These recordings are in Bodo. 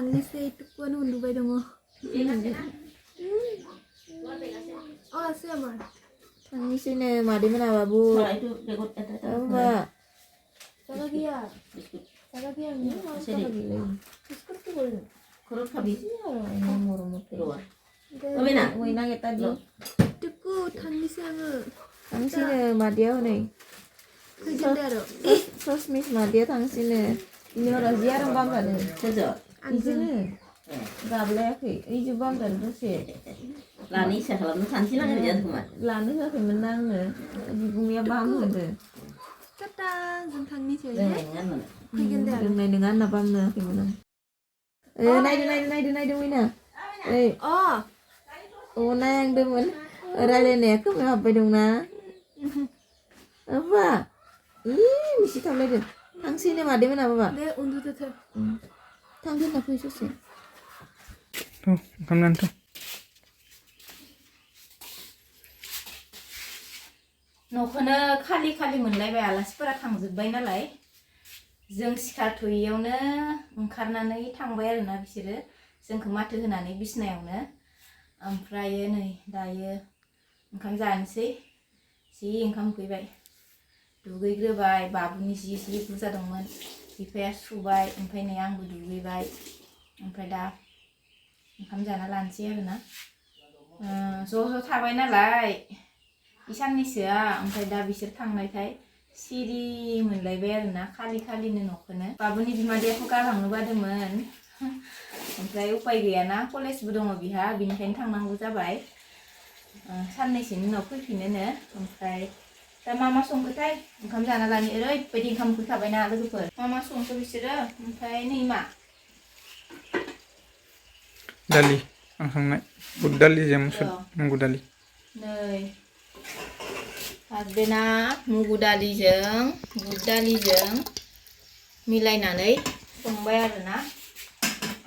थांनोसै टुकुआनो उन्दुबाय दङ sih aman थांनोसैनो मादैमोना बाबु jaga dia biskut tuh boleh Kurut habis. ini Murmut. Wena Wena kita tadi. tuku थांनोसै आङो थांसैनो मादैयाव नै फैगोन आरो ससमिस मादैया थांसैनो ini orang ziarah bang tadi Anjing. Anjingnya gableknya itu bang tadi dose Lani sehalaman sanksi lah kerjaan kumat. Lani nggak menang nih bumbunya bang gitu datang जों थांनोसै Dengan mana? फैगोन दे आरो dengan apa nih gimana naik Wina oh nang demen railnya ke apa dong na apa ih mesti tahu deh थांसैनो मादैमोन apa दे उन्दुदो थ थांगोन ना फै ससे ओंखाम जानोथ' न'खौनो खालि खालि मोनलायबाय आलासिफोरा थांजोब्बाय नालाय जों सिखारथ'यैयावनो ओंखारनानै थांबाय आरोना बिसोरो जोंखौ माथो होनानै बिसनायावनो ओमफ्राय नै दायो ओंखाम जानोसै जि ओंखाम उखैबाय दुगैग्रोबाय बाबुनि जि बुरजा दंमोन बिफाया सुबाय ओमफ्राय नै आंबो दुगैबाय ओमफ्राय दा ओंखाम जाना लानोसै आरोना ज' थाबाय नालाय साननैसोआ ओमफ्राय दा बिसोर थांनायखाय सिरि मोनलायबाय आरोना खालि खालिनो न'खौनो बाबुनि बिमादैयाखौ गारलांनो बादोंमोन ओमफ्राय उपाय गैयाना कलेजबो दङ बिहा बिनिखायनो थांनांगौ जाबाय साननैसोनि उनाव फैफिनोनो ओमफ्राय दा मा संखोथाय ओंखाम जाना लानि ओरैबायदि ओंखाम उखैखाबायना लोगोफोर मा संखो बिसोरो ओमफ्राय नै मा दालि आं संनाय बुद दालिजों मुगु दालि नै हासबेना मुगु दालिजों बुद दालिजों मिलायनानै संबाय आरोना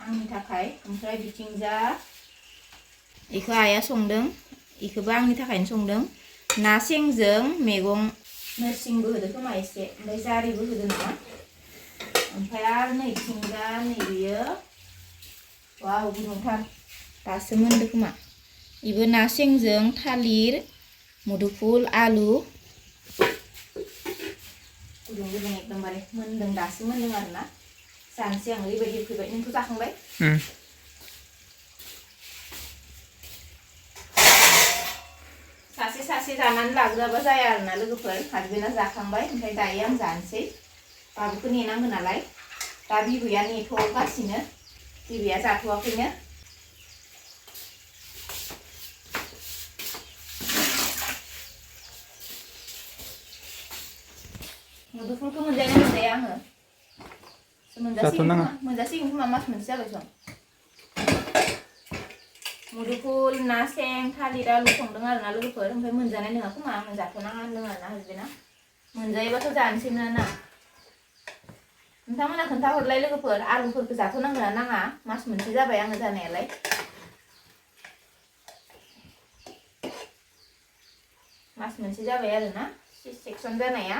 आंनि थाखाय ओमफ्राय बिथिंजा इखौ आइया संदों इखौबो आंनि थाखायनो संदों ना सेंजों मैगं नोरसिंबो होदो खोमा एसे ओमफ्राय जारिबो होदो नामा ओमफ्राय आरो नै बिथिंजा नै बियो वाव गुदुंथार दासो मोनदो खोमा इबो ना सेंजों थालिर मुदुफुल आलु गुदुं एकदमबारे मोनदों दासो मोनदों आरोना जानोसै आं ओरैबायदि उखैबाय नोंथ' जाखांबाय सासे जानानै लाग्रोआबा जाया आरोना लोगोफोर हासबेना जाखांबाय ओमफ्राय दायो आं जानोसै बाबुखौ नेनांगौ नालाय दा बिबैया नेथ'गासिनो बिबैया जाथ'वाखैनो मुदुफुलखौ मोनजायोना मोनजाया आङो मोनजासिगोन खोमा मास मोनसे जाबाय सं मुदुफुल ना सें थालिर आलु संदों आरोना लोगोफोर ओमफ्राय मोनजानाय नङा खोमा आङो जाथ'नाङा होनदों आरोना हासबेना मोनजायोबाथ' जानोसैमोन ना नोंथांमोना खोन्थाहरलाय लोगोफोर आलुफोरखौ जाथ'नांगोना नाङा मास मोनसे जाबाय आङो जानायालाय मास मोनसे जाबाय आरोना सेक्सन जानाया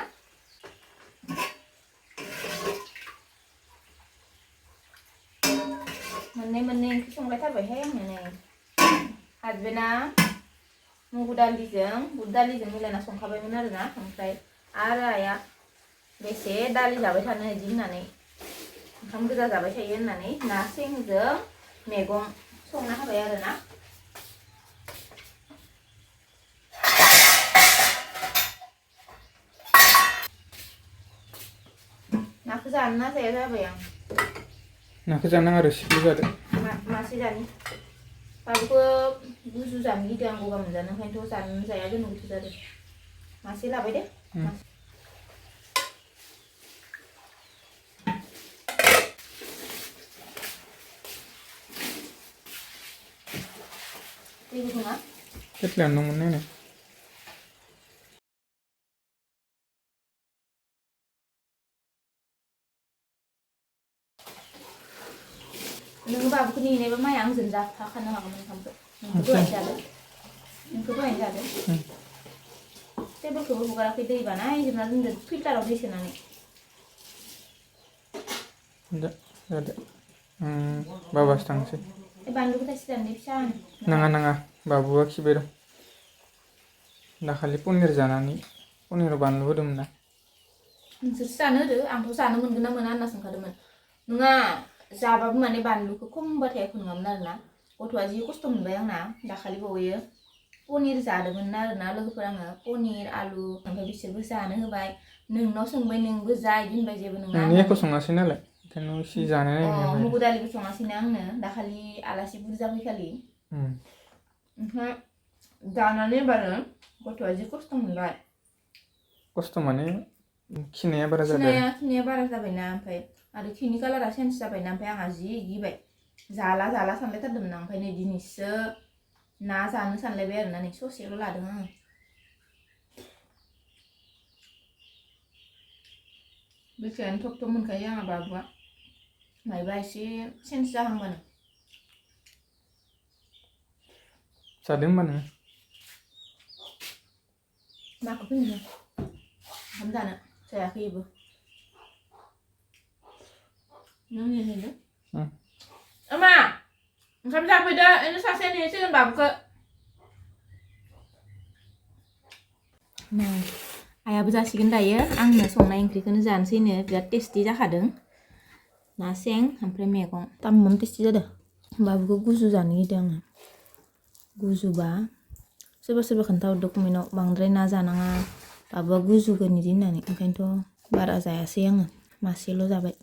मोननै ओंख्रि संलायथारबायहाय आङो नै हासबेना मुगु दालिजों बुद दालिजों मिलायना संखाबायमोन आरोना ओमफ्राय आरो आइया बेसे दालि जाबाय थानो इदि होननानै ओंखाम गोजा जाबाय थायो होननानै ना सेंजों मैगं संना होबाय आरोना नाखौ जानो ना जाया जाबाय आं नाखौ जानाङा आरो सिप्लि जादों मासे जानि बाबुखौ गुजु जानो गिदों आं गगा मोनजानो ओंखायनोथ' जानो जाया गोनो गोथो जादों मासे लाबाय दे दै गुदुङा केटलियावनो दंमोन नायनो नोङो बाबुखौ नेनायबा माया आंजों जाफाखानो हागौमोन ओंखामखौ नोंखौ दहायनो जादों टेबोलखौबो हुगाराखै दै बानायजोबना दोनदो फिल्टाराव दै सोनानै जादो बाबासो थांसै बानलुखौ थाइसे दाननाय फिसा नाङा बाबुआ खिबाय दं दाखालि पनिर जानानै पनिराव बानलु होदोंमोन ना नोंसोरसो जानो होदो आंथ' जानो मोनगोन ना मोना होनना सोंखादोंमोन नङा जाबाबो माने बानलुखौ खमबाथाय एख' नङामोन आरोना गथ'आ जि खस्थ' मोनबाय आंना दाखालि बावैयो पनिर जादोंमोन आरोना लोगोफोर आङो पनिर आलु ओमफ्राय बिसोरबो जानो होबाय नोंनाव सोंबाय नोंबो जा इदि होनबाय जेबो नङा नोंनि एख' सङासै नालाय ओंखायनो एसे जानो नायनाय मुगु दालिबो सङासैना आंनो दाखालि आलासि बुरजा फैखालि ओमफ्राय जानानै एबारो गथ'आ जि खस्थ' मोनबाय खस्थ' माने खिनाया बारा जादों खिनाया बारा जाबायना ओमफ्राय आरो खिनि कालारा चेन्ज जाबायना ओमफ्राय आंहा जि गिबाय जाला सानलायथारदोंमोन आं ओमफ्राय नै दिनैसो ना जानो सानलायबाय आरोना नै ससेल' लादों आङो बिखायानो थब थब मोनखायो आंहा बाबुआ मायबा एसे चेन्ज जाहांबानो जादों होमबा नोङो माखौ फैनो ओंखाम जानो जायाखै इबो नों नेदो मा ओंखाम जाफैदो इनो सासे नेसिगोन बाबुखौ आइयाबो जासिगोन दायो आंनो संनाय ओंख्रिखौनो जानोसैनो बिराद टेस्टि जाखादों ना सें ओमफ्राय मैगं तामाम टेस्टि जादों बाबुखौ गुजु जानो गिदों आङो गुजुबा सोरबा खोन्थाहरदो कमेन्टआव बांद्राय ना जानाङा बाबुआ गुजुगोन इदि होननानै ओंखायनोथ' बारा जायासै आङो मासेल' जाबाय